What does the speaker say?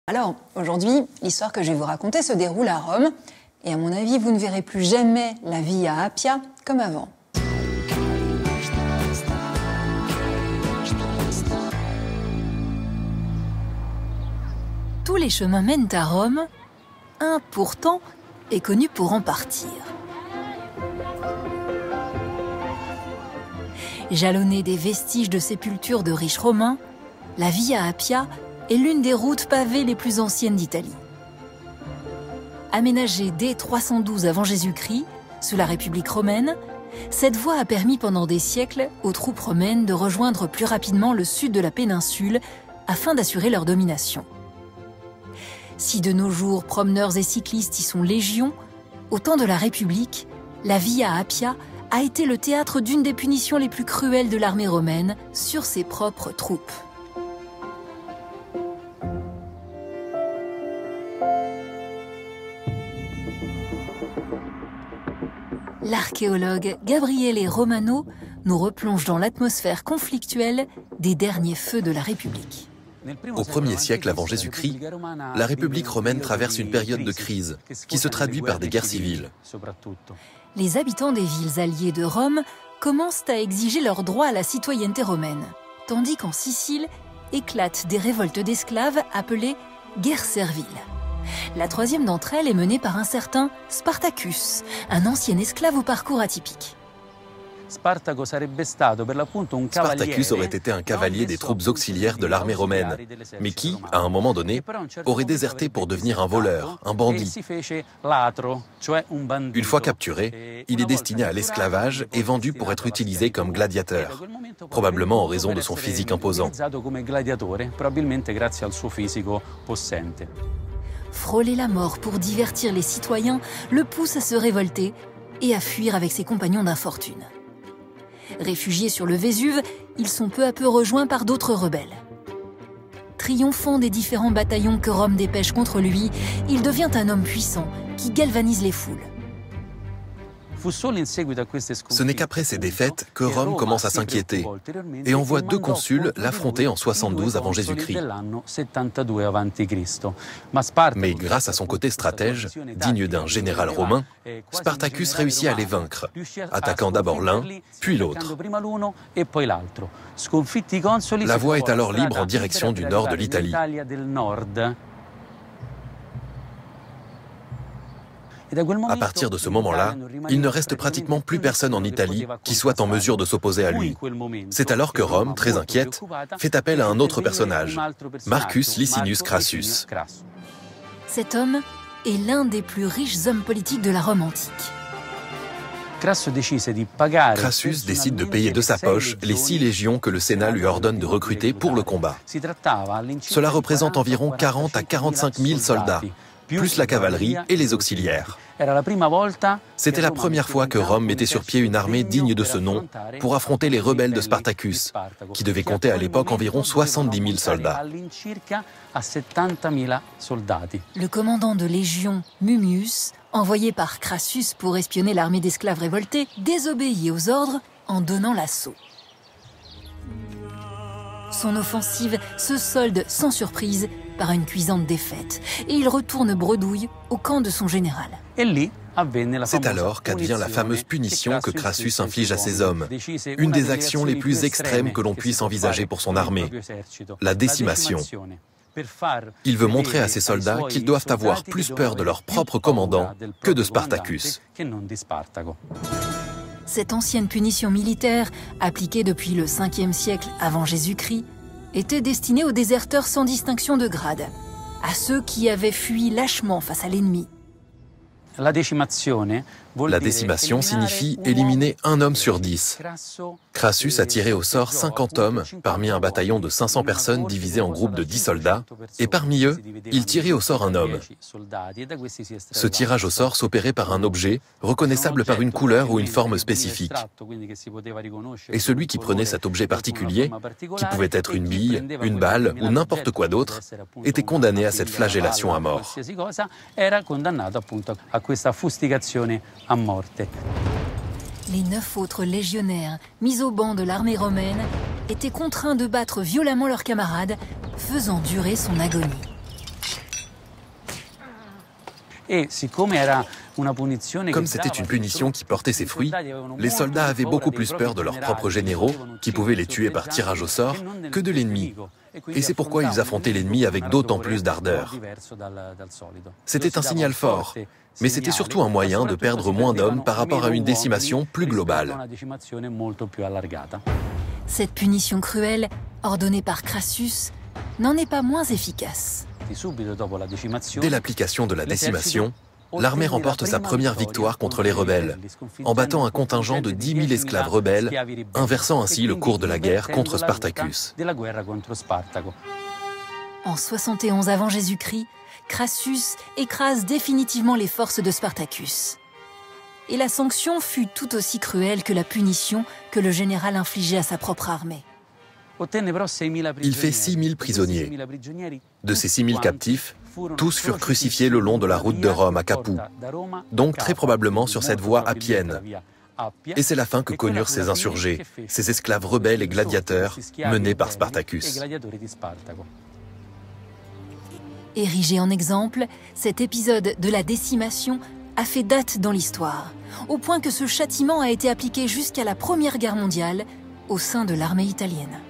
Alors, aujourd'hui, l'histoire que je vais vous raconter se déroule à Rome, et à mon avis, vous ne verrez plus jamais la Via Appia comme avant. Tous les chemins mènent à Rome, un pourtant est connu pour en partir. Jalonnée des vestiges de sépultures de riches romains, la Via Appia est l'une des routes pavées les plus anciennes d'Italie. Aménagée dès 312 avant Jésus-Christ, sous la République romaine, cette voie a permis pendant des siècles aux troupes romaines de rejoindre plus rapidement le sud de la péninsule afin d'assurer leur domination. Si de nos jours promeneurs et cyclistes y sont légion, au temps de la République, la Via Appia a été le théâtre d'une des punitions les plus cruelles de l'armée romaine sur ses propres troupes. L'archéologue Gabriele Romano nous replonge dans l'atmosphère conflictuelle des derniers feux de la République. Au 1er siècle avant Jésus-Christ, la République romaine traverse une période de crise qui se traduit par des guerres civiles. Les habitants des villes alliées de Rome commencent à exiger leur droit à la citoyenneté romaine, tandis qu'en Sicile éclatent des révoltes d'esclaves appelées guerres serviles. La troisième d'entre elles est menée par un certain Spartacus, un ancien esclave au parcours atypique. Spartacus aurait été un cavalier des troupes auxiliaires de l'armée romaine, mais qui, à un moment donné, aurait déserté pour devenir un voleur, un bandit. Une fois capturé, il est destiné à l'esclavage et vendu pour être utilisé comme gladiateur, probablement en raison de son physique imposant. Frôler la mort pour divertir les citoyens le pousse à se révolter et à fuir avec ses compagnons d'infortune. Réfugiés sur le Vésuve, ils sont peu à peu rejoints par d'autres rebelles. Triomphant des différents bataillons que Rome dépêche contre lui, il devient un homme puissant qui galvanise les foules. Ce n'est qu'après ces défaites que Rome commence à s'inquiéter et envoie 2 consuls l'affronter en 72 avant Jésus-Christ. Mais grâce à son côté stratège, digne d'un général romain, Spartacus réussit à les vaincre, attaquant d'abord l'un, puis l'autre. La voie est alors libre en direction du nord de l'Italie. À partir de ce moment-là, il ne reste pratiquement plus personne en Italie qui soit en mesure de s'opposer à lui. C'est alors que Rome, très inquiète, fait appel à un autre personnage, Marcus Licinius Crassus. Cet homme est l'un des plus riches hommes politiques de la Rome antique. Crassus décide de payer de sa poche les 6 légions que le Sénat lui ordonne de recruter pour le combat. Cela représente environ 40 à 45 000 soldats, plus la cavalerie et les auxiliaires. C'était la première fois que Rome mettait sur pied une armée digne de ce nom pour affronter les rebelles de Spartacus, qui devaient compter à l'époque environ 70 000 soldats. Le commandant de légion, Mummius, envoyé par Crassus pour espionner l'armée d'esclaves révoltés, désobéit aux ordres en donnant l'assaut. Son offensive se solde sans surprise par une cuisante défaite, et il retourne bredouille au camp de son général. C'est alors qu'advient la fameuse punition que Crassus inflige à ses hommes, une des actions les plus extrêmes que l'on puisse envisager pour son armée, la décimation. Il veut montrer à ses soldats qu'ils doivent avoir plus peur de leur propre commandant que de Spartacus. Cette ancienne punition militaire, appliquée depuis le 5e siècle avant Jésus-Christ, était destinée aux déserteurs sans distinction de grade, à ceux qui avaient fui lâchement face à l'ennemi. La décimation signifie éliminer un homme sur 10. Crassus a tiré au sort 50 hommes parmi un bataillon de 500 personnes divisé en groupes de 10 soldats, et parmi eux, il tirait au sort un homme. Ce tirage au sort s'opérait par un objet, reconnaissable par une couleur ou une forme spécifique. Et celui qui prenait cet objet particulier, qui pouvait être une bille, une balle ou n'importe quoi d'autre, était condamné à cette flagellation à mort. Les 9 autres légionnaires mis au banc de l'armée romaine étaient contraints de battre violemment leurs camarades, faisant durer son agonie. Comme c'était une punition qui portait ses fruits, les soldats avaient beaucoup plus peur de leurs propres généraux, qui pouvaient les tuer par tirage au sort, que de l'ennemi. Et c'est pourquoi ils affrontaient l'ennemi avec d'autant plus d'ardeur. C'était un signal fort, mais c'était surtout un moyen de perdre moins d'hommes par rapport à une décimation plus globale. Cette punition cruelle, ordonnée par Crassus, n'en est pas moins efficace. Dès l'application de la décimation, l'armée remporte sa première victoire contre les rebelles, en battant un contingent de 10 000 esclaves rebelles, inversant ainsi le cours de la guerre contre Spartacus. En 71 avant Jésus-Christ, Crassus écrase définitivement les forces de Spartacus. Et la sanction fut tout aussi cruelle que la punition que le général infligeait à sa propre armée. Il fait 6 000 prisonniers. De ces 6 000 captifs, tous furent crucifiés le long de la route de Rome à Capoue, donc très probablement sur cette voie appienne. Et c'est la fin que connurent ces insurgés, ces esclaves rebelles et gladiateurs menés par Spartacus. Érigé en exemple, cet épisode de la décimation a fait date dans l'histoire, au point que ce châtiment a été appliqué jusqu'à la Première Guerre mondiale au sein de l'armée italienne.